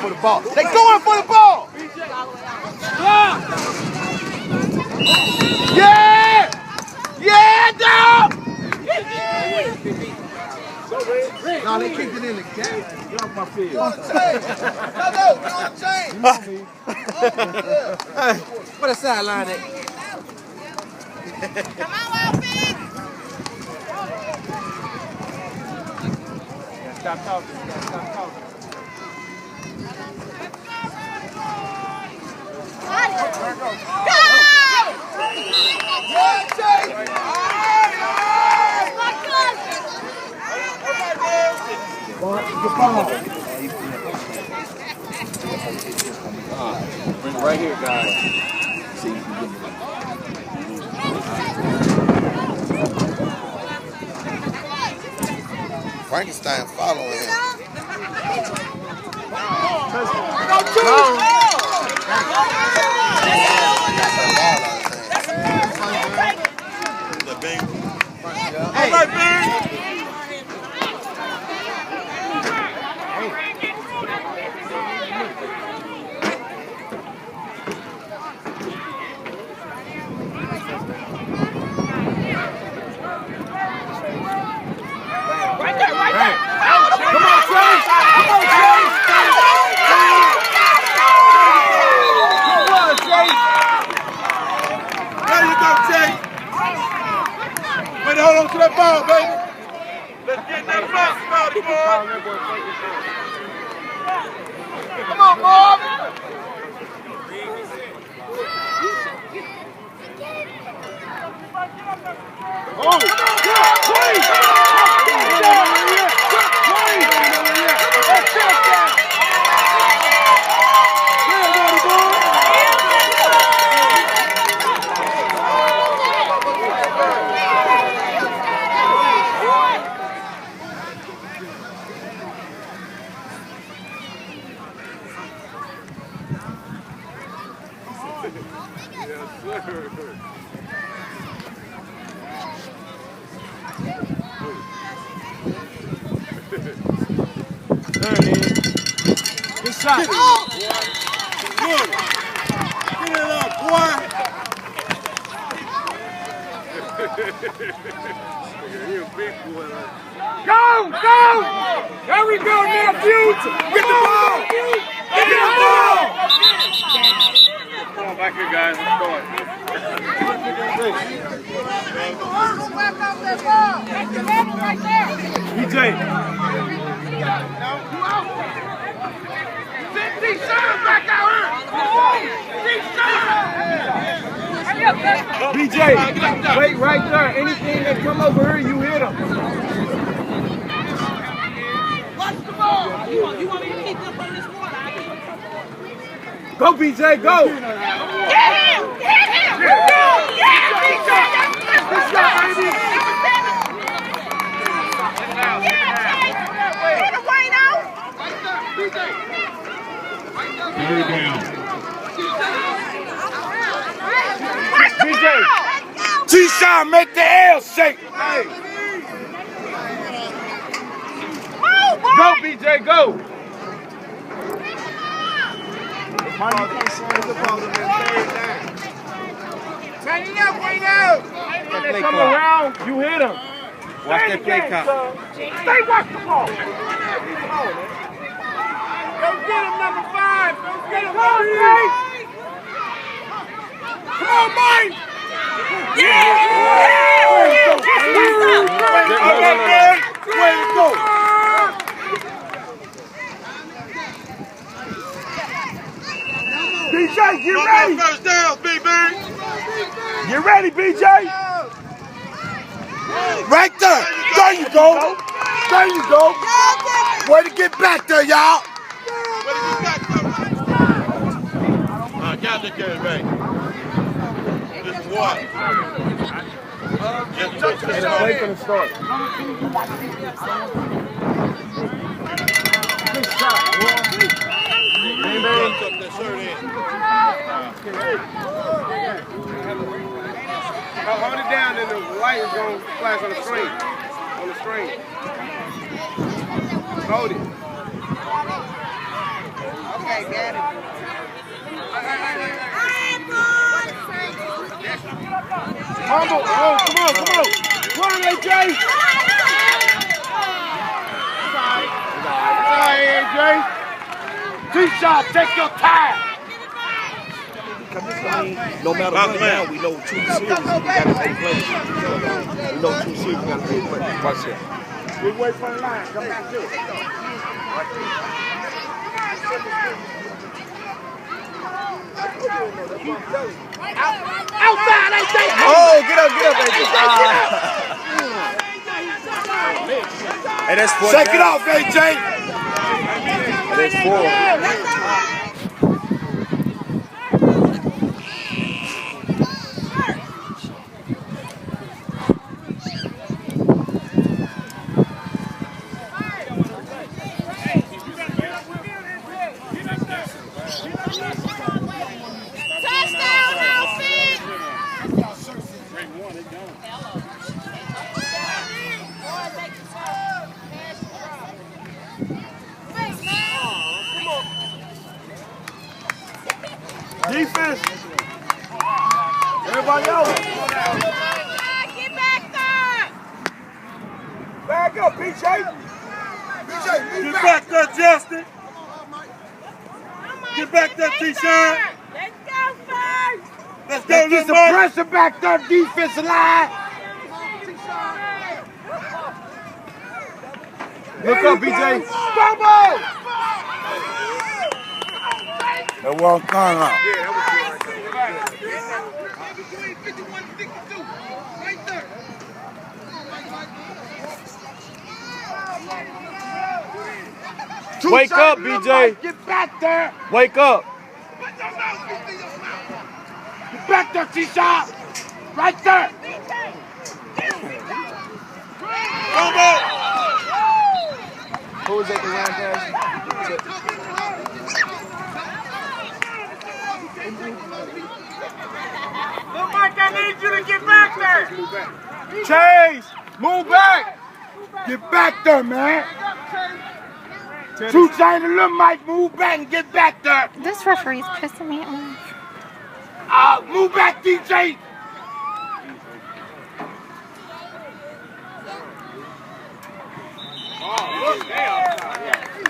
for the ball. They going for the ball. Yeah! Yeah, dog! No, they kicked it in the gap. Get off my field. Hey, what a sideline at? Come on, Alfie! Stop talking. Stop talking. Bring it right here, guys. See if you can get it. Frankenstein following him. All right, man. Hold on to that ball, baby. Let's get that block started, boy. Come on, Bob. Oh, there it is. Good shot. Good. Get it up, boy. You're a big boy. Go! There we go, nephew. Get the ball. Get the ball. Come on back here, guys. Let's go. BJ. BJ, wait right there. Anything that come over here, you hit them. Watch the ball. You want me to keep them on this water? Go, BJ, go. Get him. Yeah, BJ. Good shot, baby. Third down. BJ, T-Shot, make the L shake. Hey. Go, BJ, go. Turn it up, right now. When they come around, you hit them. Watch that play cop. Stay watch the ball. Go get him, number 5. Go get him, number 8. Come on, Mike. Yeah! Way to go. BJ, get ready. First down, BB. Get ready, BJ. Right there. There you go. There you go. Way to get back there, y'all. Way to get back there. Got to get it back. This is what? Just wait for the start. Good shot, boy. Hold it down, then the light is going to flash on the screen. On the screen. Hold it. Humble. Oh, come on. Run, AJ. Sorry, AJ. T-shot, take your time. No matter what now, we know 2 series we got to take place. We know 2 series we got to take place. Watch that. Big way from the line. Come back to it. Outside, AJ. Oh, get up, AJ. Hey, that's 4. Shake it off, AJ. That's 4. Defense. Everybody else. Get back there. Back up, PJ. Get back there, Justin. Get back there, T-Shine. Let's go first. Let's go, Get little some Mike. pressure back there, defensive line. Look up, BJ. Stumble! That was gone out. Wake up, BJ. Get back there. Wake up. Get back there, T-Shot. Right there. Come on. Who was at the line pass? Look, Mike, I need you to get back there. Chase, move back. Get back there, man. Two China and Lil Mike, move back and get back there. This referee's pissing me off. Move back, DJ.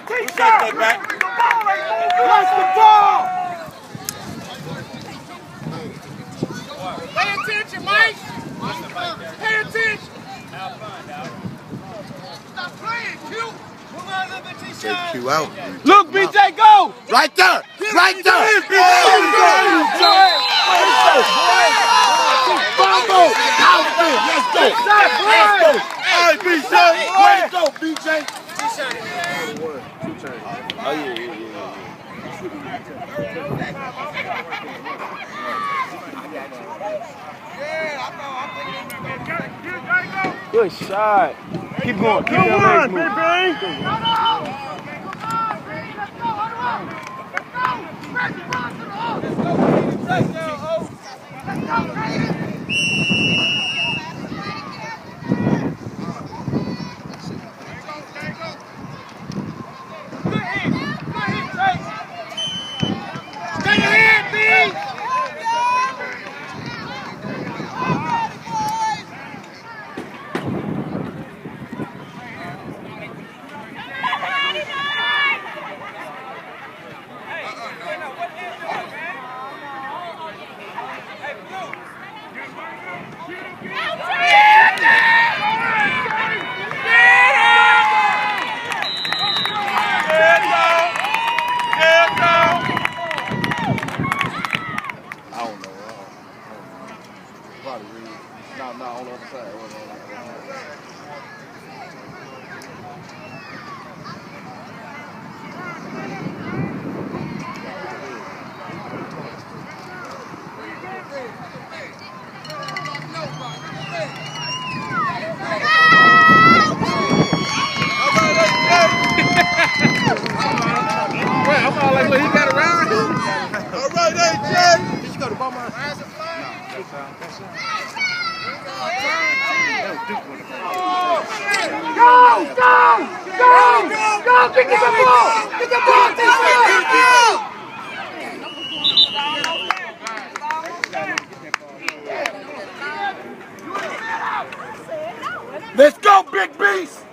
Take that back. Watch the ball. Pay attention, Mike. Pay attention. Stop playing, Q. Take Q out. Look, BJ, go. Right there. Right there. Bumble. Out there. Let's go. All right, BJ. Way to go, BJ. Oh, yeah. Good shot. Keep going. Keep your legs moving. Go! Get the ball! Get the ball! go, big beast.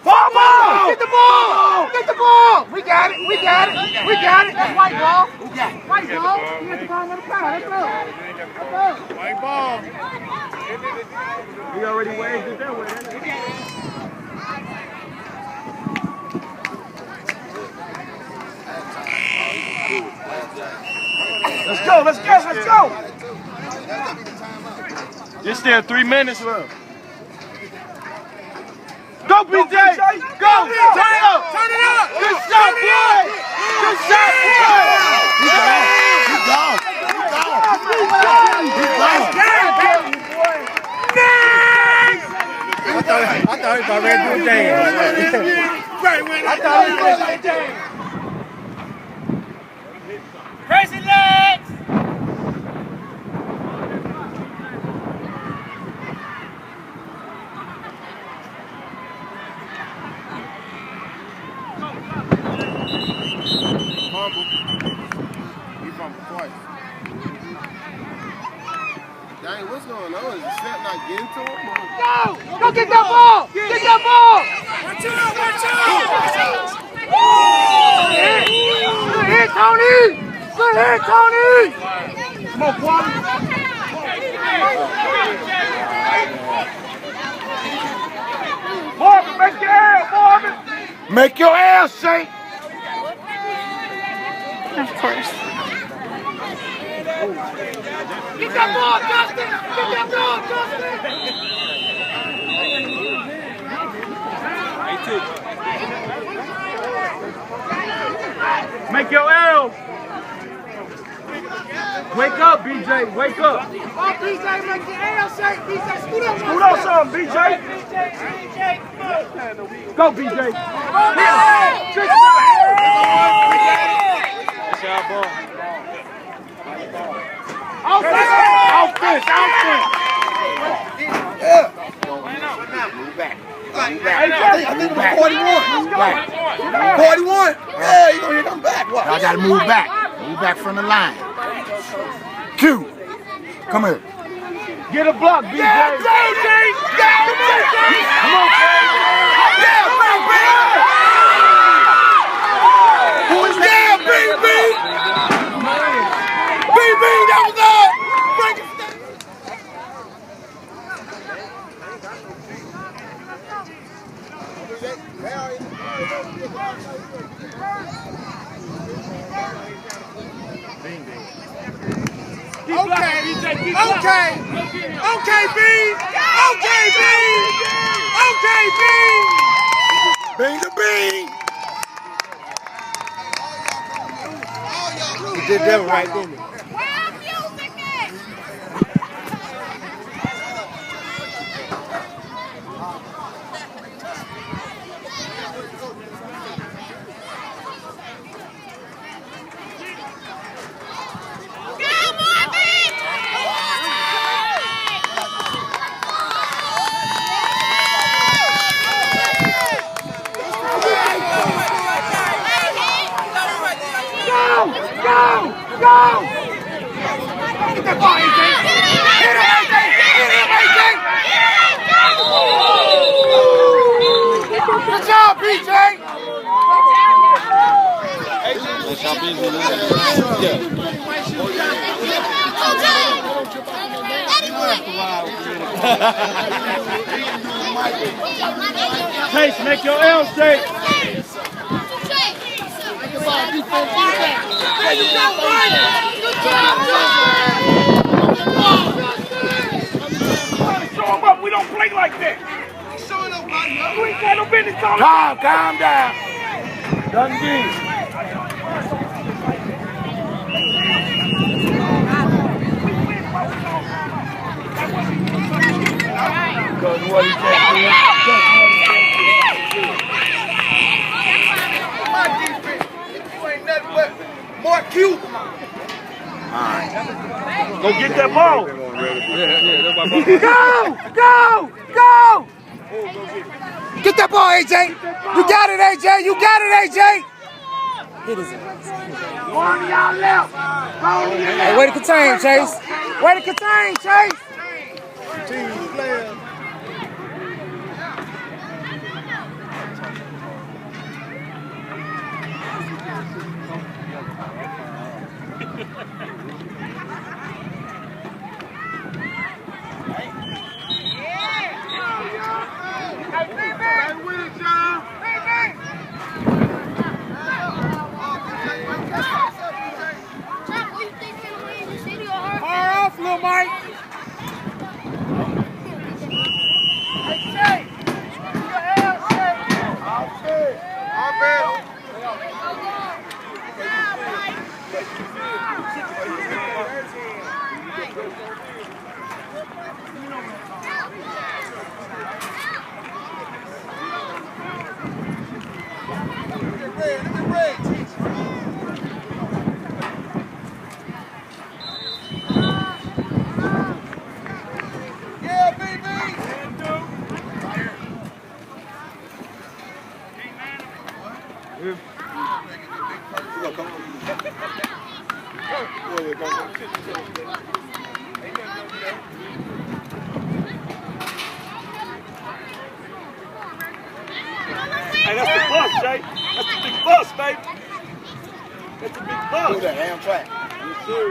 Ball! Get the ball! Get the ball! We got it! We got it! We got it! That's white ball! White ball! You got the ball, another foul. Let's go! Let's go! White ball. We already waved it that way. Let's go! Let's go! Let's go! There's still 3 minutes left. Go, BJ! Go! Turn it up! Turn it up! Good shot, boy! Good shot, boy! He's gone! He's gone! He's gone! He's gone! I thought he was about ready to do a dance. I thought he was ready to do a dance. Crazy legs! Humble. He fumbled twice. Dang, what's going on? Is the snap not getting to him? Go! Go get that ball! Get that ball! Watch out! Watch out! Good hit, Tony! Good hit, Tony! Come on, Kwame. Marvin, make your air, Marvin! Make your air shake! Of course. Get that ball, Justin! Get that ball, Justin! Make your L! Wake up, BJ! Wake up! Oh, BJ, make your L shake! BJ, scoot up! Scoot up some, BJ! Go, BJ! That's our ball. Outfit! Yeah. Move back. I think it's 41. Move back. 41. Yeah, you're going to come back. What? I got to move back. Move back from the line. Q. Come here. Get a block, BJ. Yeah, BJ. Come on, BJ. Yeah, baby. Who is that, baby? BB, that was up. Okay, B. Bing the bean. He did that right, didn't he? Go! Get that ball, AJ! Hit him, AJ! Good job, BJ! Chase, make your L shake! Show him up. We don't play like that. You ain't got no business talking. Calm down. Dundee. Because what he just my defense. You ain't nothing but more cute. Alright. Go get that ball. Go! Get that ball, AJ. You got it, AJ. You got it, AJ. Hit his ass. One of y'all left. Hey, way to contain, Chase. Way to contain, Chase. Team player. Coach. Hey, that's the bus, Jay. That's the big bus, baby. That's the big bus. Do that Amtrak. Yes, sir.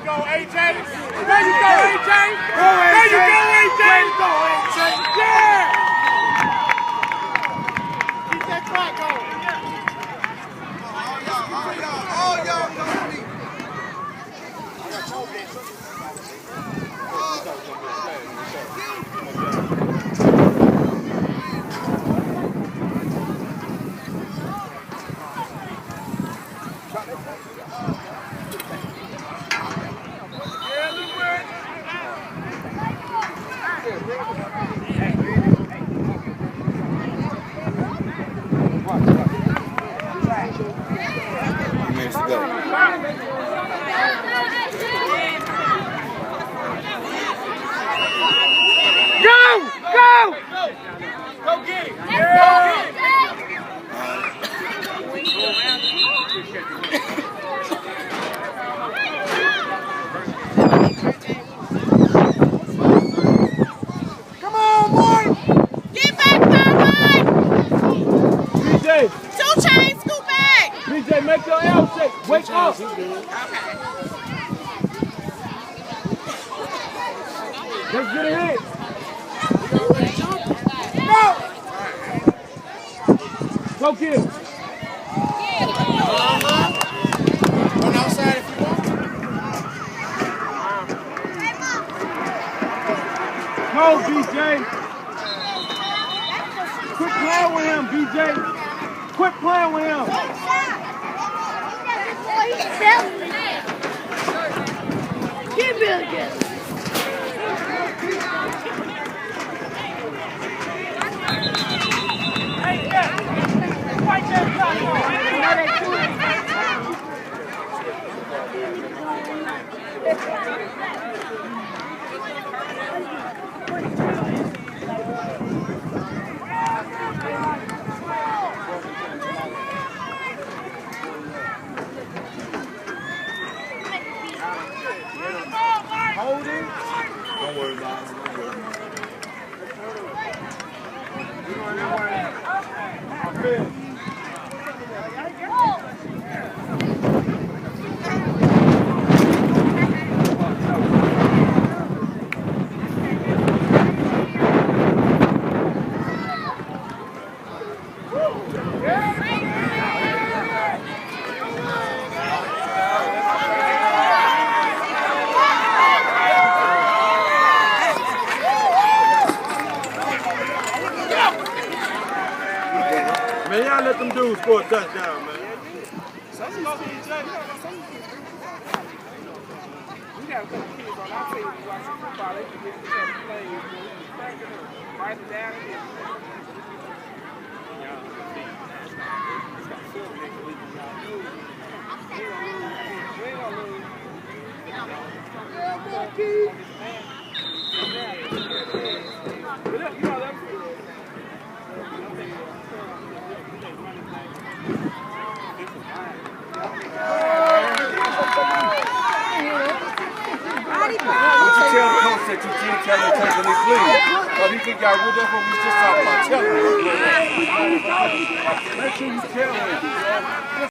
Go, AJ! There you go, AJ! There you go, AJ! Yeah! Keep that clock going. All y'all know me. Minutes to go. Go! Go! Go get it! Come on, boy! Get back there, boy! BJ! 2 Chainz, scoot back! BJ, make your L shake. Wake up. Let's get a hit. Go get him. Run outside if you want. Go, BJ. Quit playing with him, BJ. Quit playing with him. Get Bill again. Hold it. Don't worry about it. Man, y'all let them dudes score a touchdown, man. We got a couple kids on our team who watch football. They can get each other playing. Write it down here. What you tell the coach that you can't tell him to take any lead? But he think y'all rid of him, we just talking about telling him. Make sure you tell him.